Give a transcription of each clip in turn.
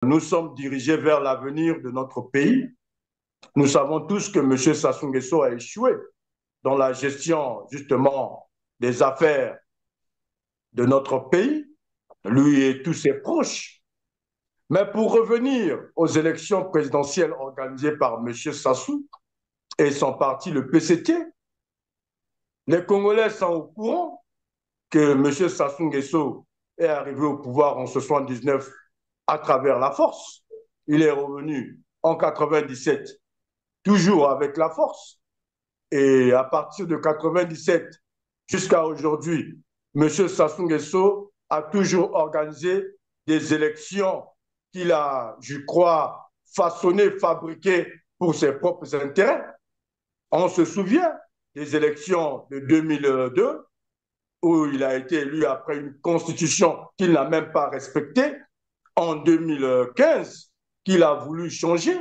Nous sommes dirigés vers l'avenir de notre pays. Nous savons tous que M. Sassou Nguesso a échoué dans la gestion, justement, des affaires de notre pays, lui et tous ses proches. Mais pour revenir aux élections présidentielles organisées par M. Sassou et son parti, le PCT, les Congolais sont au courant que M. Sassou Nguesso est arrivé au pouvoir en 79 à travers la force. Il est revenu en 97, toujours avec la force. Et à partir de 97 jusqu'à aujourd'hui, M. Sassou Nguesso a toujours organisé des élections qu'il a, je crois, façonnées, fabriquées pour ses propres intérêts. On se souvient des élections de 2002 où il a été élu après une constitution qu'il n'a même pas respectée, en 2015 qu'il a voulu changer.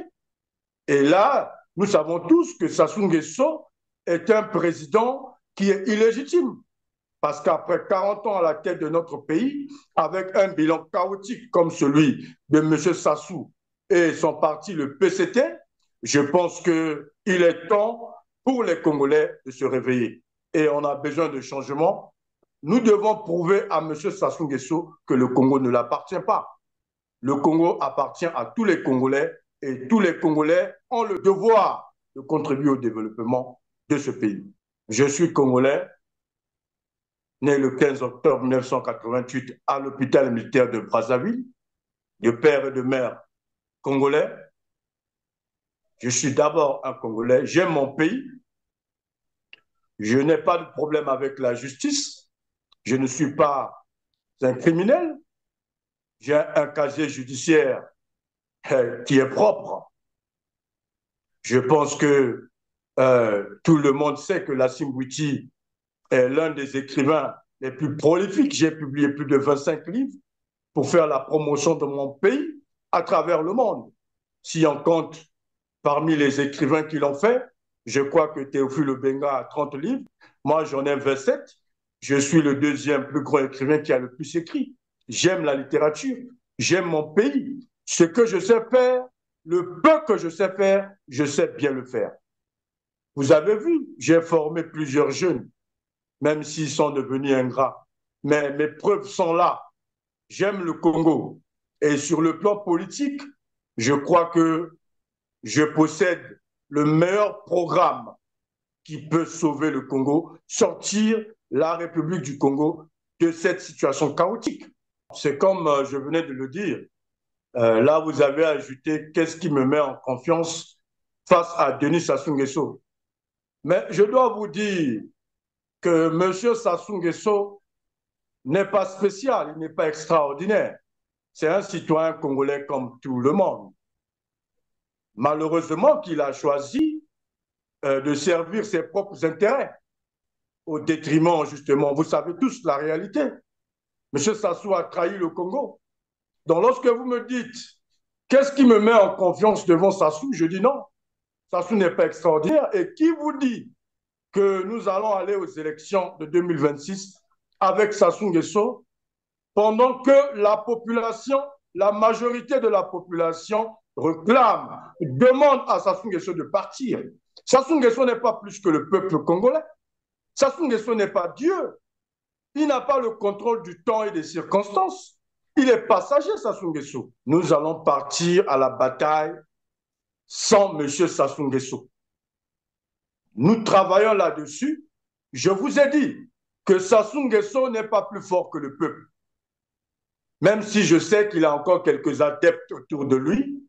Et là, nous savons tous que Sassou Nguesso est un président qui est illégitime. Parce qu'après 40 ans à la tête de notre pays, avec un bilan chaotique comme celui de M. Sassou et son parti, le PCT, je pense qu'il est temps pour les Congolais de se réveiller. Et on a besoin de changement. Nous devons prouver à M. Sassou Nguesso que le Congo ne l'appartient pas. Le Congo appartient à tous les Congolais et tous les Congolais ont le devoir de contribuer au développement de ce pays. Je suis Congolais, né le 15 octobre 1988 à l'hôpital militaire de Brazzaville, de père et de mère congolais. Je suis d'abord un Congolais, j'aime mon pays, je n'ai pas de problème avec la justice, je ne suis pas un criminel, j'ai un casier judiciaire qui est propre. Je pense que tout le monde sait que Lassine Bouti est l'un des écrivains les plus prolifiques. J'ai publié plus de 25 livres pour faire la promotion de mon pays à travers le monde. Si on compte parmi les écrivains qui l'ont fait, je crois que Théophile Obenga a 30 livres, moi j'en ai 27. Je suis le deuxième plus grand écrivain qui a le plus écrit. J'aime la littérature, j'aime mon pays. Ce que je sais faire, le peu que je sais faire, je sais bien le faire. Vous avez vu, j'ai formé plusieurs jeunes, même s'ils sont devenus ingrats. Mais mes preuves sont là. J'aime le Congo. Et sur le plan politique, je crois que je possède le meilleur programme qui peut sauver le Congo, sortir la République du Congo de cette situation chaotique. C'est comme je venais de le dire. Là, vous avez ajouté qu'est-ce qui me met en confiance face à Denis Sassou Nguesso. Mais je dois vous dire que M. Sassou Nguesso n'est pas spécial, il n'est pas extraordinaire. C'est un citoyen congolais comme tout le monde. Malheureusement qu'il a choisi de servir ses propres intérêts au détriment, justement, vous savez tous la réalité. M. Sassou a trahi le Congo. Donc lorsque vous me dites, qu'est-ce qui me met en confiance devant Sassou, je dis non. Sassou n'est pas extraordinaire. Et qui vous dit que nous allons aller aux élections de 2026 avec Sassou Nguesso pendant que la population, la majorité de la population réclame, demande à Sassou Nguesso de partir. Sassou Nguesso n'est pas plus que le peuple congolais. Sassou Nguesso n'est pas Dieu. Il n'a pas le contrôle du temps et des circonstances. Il est passager, Sassou Nguesso. Nous allons partir à la bataille sans M. Sassou Nguesso. Nous travaillons là-dessus. Je vous ai dit que Sassou Nguesso n'est pas plus fort que le peuple. Même si je sais qu'il a encore quelques adeptes autour de lui,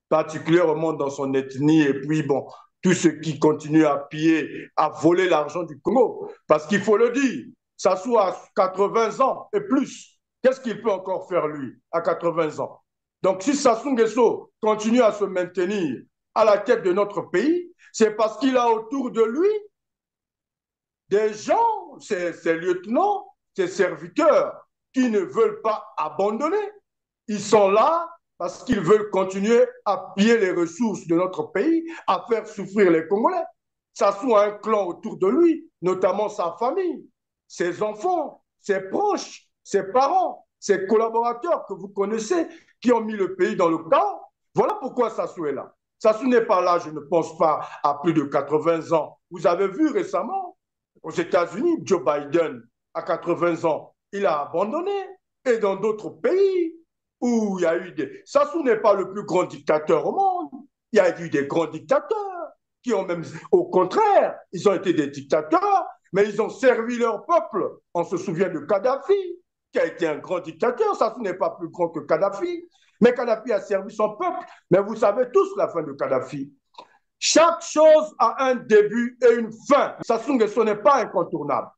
particulièrement dans son ethnie, et puis bon, tous ceux qui continuent à piller, à voler l'argent du Congo. Parce qu'il faut le dire, Sassou a 80 ans et plus. Qu'est-ce qu'il peut encore faire, lui, à 80 ans? Donc, si Sassou Nguesso continue à se maintenir à la tête de notre pays, c'est parce qu'il a autour de lui des gens, ses lieutenants, ses serviteurs, qui ne veulent pas abandonner. Ils sont là parce qu'ils veulent continuer à piller les ressources de notre pays, à faire souffrir les Congolais. Sassou a un clan autour de lui, notamment sa famille, ses enfants, ses proches, ses parents, ses collaborateurs que vous connaissez, qui ont mis le pays dans le chaos. Voilà pourquoi Sassou est là. Sassou n'est pas là, je ne pense pas, à plus de 80 ans. Vous avez vu récemment, aux États-Unis, Joe Biden, à 80 ans, il a abandonné. Et dans d'autres pays où il y a eu des... Sassou n'est pas le plus grand dictateur au monde. Il y a eu des grands dictateurs qui ont même, au contraire, ils ont été des dictateurs, mais ils ont servi leur peuple. On se souvient de Kadhafi, qui a été un grand dictateur. Sassou n'est pas plus grand que Kadhafi, mais Kadhafi a servi son peuple. Mais vous savez tous la fin de Kadhafi. Chaque chose a un début et une fin. Sassou Nguesso n'est pas incontournable.